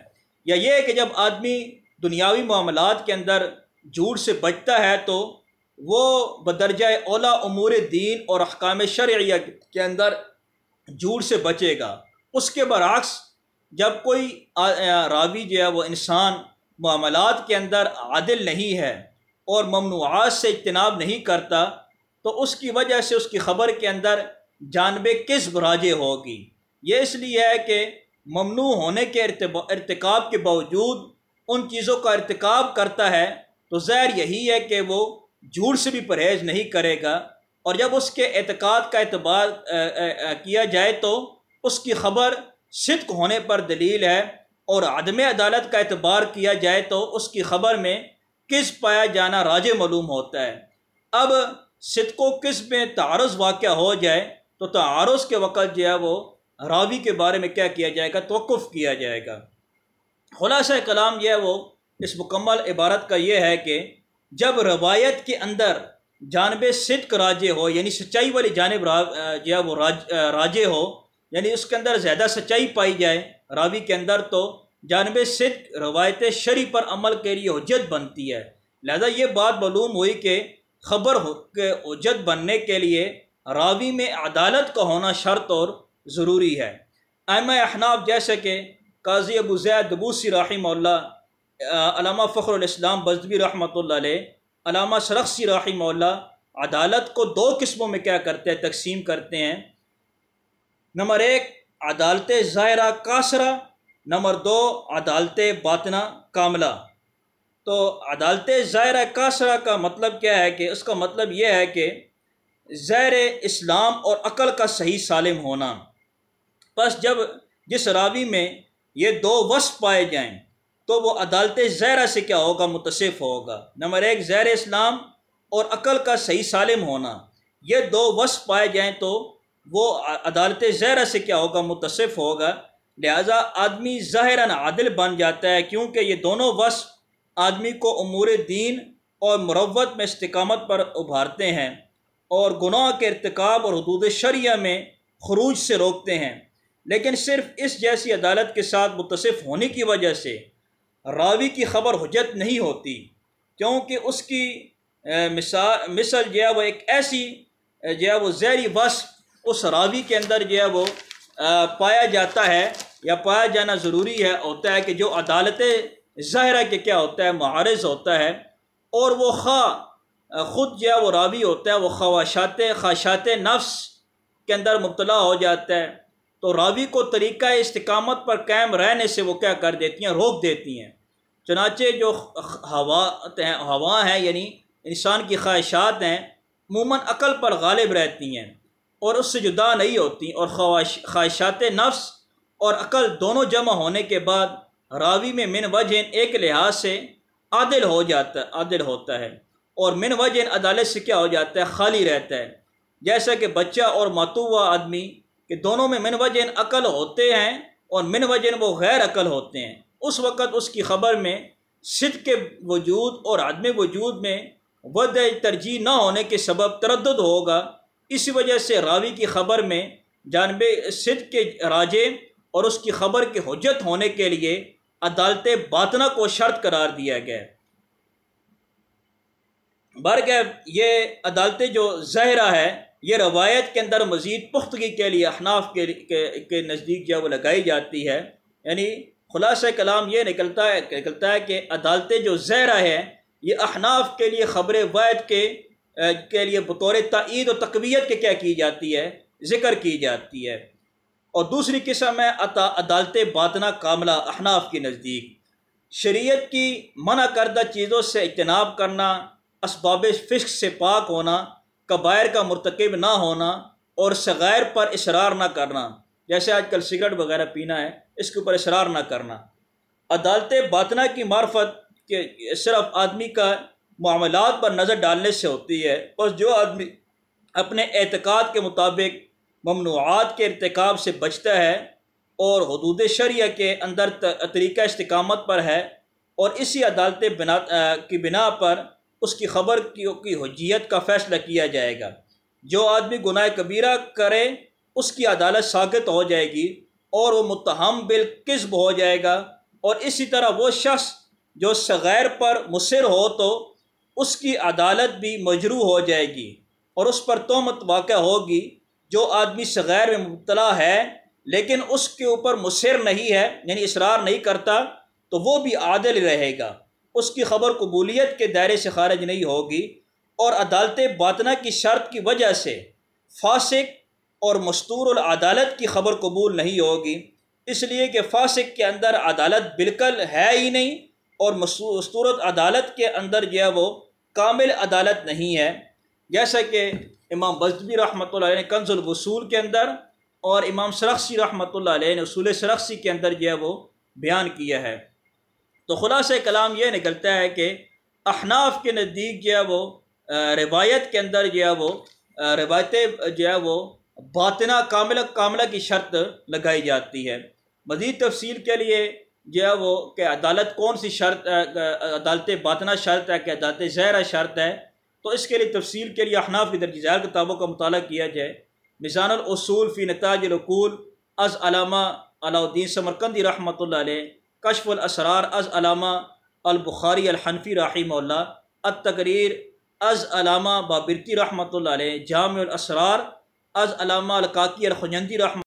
A: یا یہ ہے کہ جب آدمی دنیاوی معاملات کے اندر جھوٹ سے بچتا ہے تو وہ بدرجہ اولا امور دین اور احکام شرعیہ کے اندر جھوٹ سے بچے گا۔ اس کے برعکس جب کوئی راوی جو ہے وہ انسان معاملات کے اندر عادل نہیں ہے اور ممنوعات سے اجتناب نہیں کرتا، تو اس کی وجہ سے اس کی خبر کے اندر جانب کذب راجع ہوگی۔ یہ اس لیے ہے کہ ممنوع ہونے کے ارتکاب کے باوجود ان چیزوں کا ارتکاب کرتا ہے، تو ظاہر یہی ہے کہ وہ جھوٹ سے بھی پرہیز نہیں کرے گا، اور جب اس کے اعتقاد کا اعتبار کیا جائے تو اس کی خبر صدق ہونے پر دلیل ہے، اور عدم عدالت کا اعتبار کیا جائے تو اس کی خبر میں کذب پایا جانا راجع معلوم ہوتا ہے۔ اب صدق و کذب میں تعارض واقع ہو جائے تو تعارض کے وقت جو ہے وہ راوی کے بارے میں کیا کیا جائے گا، توقف کیا جائے گا۔ خلاصہ کلام یہ ہے وہ اس مکمل عبارت کا یہ ہے کہ جب روایت کے اندر جانب صدق راجع ہو، یعنی سچائی والی جانب جو ہے وہ راجع ہو، یعنی اس کے اندر زیادہ سچائی پائی جائے راوی کے اندر، تو جانب صدق روایت شرعی پر عمل کے لیے حجت بنتی ہے۔ لہذا یہ بات معلوم ہوئی کہ خبر کے حجت بننے کے لیے راوی میں عدالت کا ہونا شرط اور ضروری ہے۔ ائمہ احناف جیسے کہ قاضی ابو زید دبوسی رحمہ اللہ، علامہ فخر الاسلام بزدوی رحمۃ اللہ علیہ، علامہ سرخسی رحمہ اللہ، عدالت کو دو قسموں میں کیا کرتے ہیں، تقسیم کرتے ہیں۔ نمبر 1 عدالت ظاہرہ قاصرہ، نمبر 2 عدالت باطنہ کاملہ۔ تو عدالت ظاہرہ قاصرہ کا مطلب کیا ہے کہ اس کا مطلب یہ ہے کہ ظاہر اسلام اور عقل کا صحیح سالم ہونا۔ پس جب جس راوی میں یہ دو وصف پائے جائیں تو وہ عدالت ظاہرہ سے کیا ہوگا، متصف ہوگا۔ نمبر 1 ظاہر اسلام اور عقل کا صحیح سالم ہونا، یہ دو وصف پائے جائیں تو وہ عدالت ظاہرہ سے کیا ہوگا، متصف ہوگا۔ لہذا آدمی ظاہراً عادل بن جاتا ہے، کیونکہ یہ دونوں وصف آدمی کو امور دین اور مروت میں استقامت پر ابھارتے ہیں اور گناہ کے ارتکاب اور حدود شرعیہ میں خروج سے روکتے ہیں۔ لیکن صرف اس جیسی عدالت کے ساتھ متصف ہونے کی وجہ سے راوی کی خبر حجت نہیں ہوتی، کیونکہ اس کی مثل جو ہے وہ ایک ایسی جو ہے وہ ظاہری وصف اس راوی کے اندر جو ہے وہ پایا جاتا ہے یا پایا جانا ضروری ہے، ہوتا ہے کہ جو عدالت ظاہرہ کے کیا ہوتا ہے، معارض ہوتا ہے، اور وہ خود جو ہے وہ راوی ہوتا ہے وہ خواہشات نفس کے اندر مبتلا ہو جاتا ہے، تو راوی کو طریقہ استقامت پر قائم رہنے سے وہ کیا کر دیتی ہیں، روک دیتی ہیں۔ چنانچہ جو ہوا ہیں یعنی انسان کی خواہشات ہیں، عموماً عقل پر غالب رہتی ہیں اور اس سے جدا نہیں ہوتی، اور خواہشات نفس اور عقل دونوں جمع ہونے کے بعد راوی میں من وجہ ایک لحاظ سے عادل ہوتا ہے اور من وجہ عدالت سے کیا ہو جاتا ہے، خالی رہتا ہے۔ جیسا کہ بچہ اور ماتوہ آدمی کہ دونوں میں من وجہ عقل ہوتے ہیں اور من وجہ وہ غیر عقل ہوتے ہیں، اس وقت اس کی خبر میں صدق کے وجود اور عدم وجود میں وضع ترجیح نہ ہونے کے سبب تردد ہوگا۔ اسی وجہ سے راوی کی خبر میں جانب صدق کے راجع اور اس کی خبر کی حجت ہونے کے لیے عدالت باطنہ کو شرط قرار دیا گیا۔ برگہ یہ عدالت جو ظاہرہ ہے یہ روایت کے اندر مزید پختگی کے لیے احناف کے نزدیک جو وہ لگائی جاتی ہے، یعنی خلاصہ کلام یہ نکلتا ہے کہ عدالت جو ظاہرہ ہے یہ احناف کے لیے خبر واحد کے لیے بطور تائید و تقویت کے کیا کی جاتی ہے، ذکر کی جاتی ہے۔ اور دوسری قسم ہے عدالت باطنہ کاملہ، احناف کے نزدیک شریعت کی منع کردہ چیزوں سے اجتناب کرنا، اسباب فسق سے پاک ہونا، کبائر کا مرتکب نہ ہونا اور صغائر پر اصرار نہ کرنا، جیسے آج کل سگریٹ وغیرہ پینا ہے اس کے اوپر اصرار نہ کرنا۔ عدالت باطنہ کی معرفت کہ صرف آدمی کا معاملات پر نظر ڈالنے سے ہوتی ہے، بس جو آدمی اپنے اعتقاد کے مطابق ممنوعات کے ارتکاب سے بچتا ہے اور حدود شرعیہ کے اندر طریقہ استقامت پر ہے، اور اسی عدالت کی بنا پر اس کی خبر کی حجیت کا فیصلہ کیا جائے گا۔ جو آدمی گناہ کبیرہ کرے اس کی عدالت ساقط ہو جائے گی اور وہ متہم بالکذب ہو جائے گا، اور اسی طرح وہ شخص جو صغائر پر مصر ہو تو اس کی عدالت بھی مجروح ہو جائے گی اور اس پر تہمت واقع ہوگی۔ جو آدمی صغائر میں مبتلا ہے لیکن اس کے اوپر مصر نہیں ہے یعنی اصرار نہیں کرتا تو وہ بھی عادل رہے گا، اس کی خبر قبولیت کے دائرے سے خارج نہیں ہوگی۔ اور عدالت باطنہ کی شرط کی وجہ سے فاسق اور مستور العدالت کی خبر قبول نہیں ہوگی، اس لیے کہ فاسق کے اندر عدالت بالکل ہے ہی نہیں اور مستور العدالت کے اندر جو ہے وہ کامل عدالت نہیں ہے، جیسا کہ امام بزدوی رحمۃ اللہ علیہ نے کنز الوصول کے اندر اور امام سرخسی رحمۃ اللہ علیہ نے اصول سرخسی کے اندر جو ہے وہ بیان کیا ہے۔ تو خلاصہ کلام یہ نکلتا ہے کہ احناف کے نزدیک جو ہے وہ روایت کے اندر جو ہے وہ روایت جو ہے وہ باطنہ کاملہ کی شرط لگائی جاتی ہے۔ مزید تفصیل کے لیے جو ہے وہ کہ عدالت کون سی شرط عدالت باطنہ شرط ہے کہ عدالت ظاہرہ شرط ہے، تو اس کے لیے تفصیل کے لیے احناف کی درجہ ذیل کتابوں کا مطالعہ کیا جائے۔ میزان الاصول فی نتائج العقول از علامہ علاء الدین سمرقندی رحمۃ اللہ علیہ، کشف الاسرار از علامہ البخاری الحنفی رحمہ اللہ، التقریر از علامہ بابرکی رحمۃ اللہ علیہ، جامع الاسرار از علامہ الکاکی الخجندی رحمۃ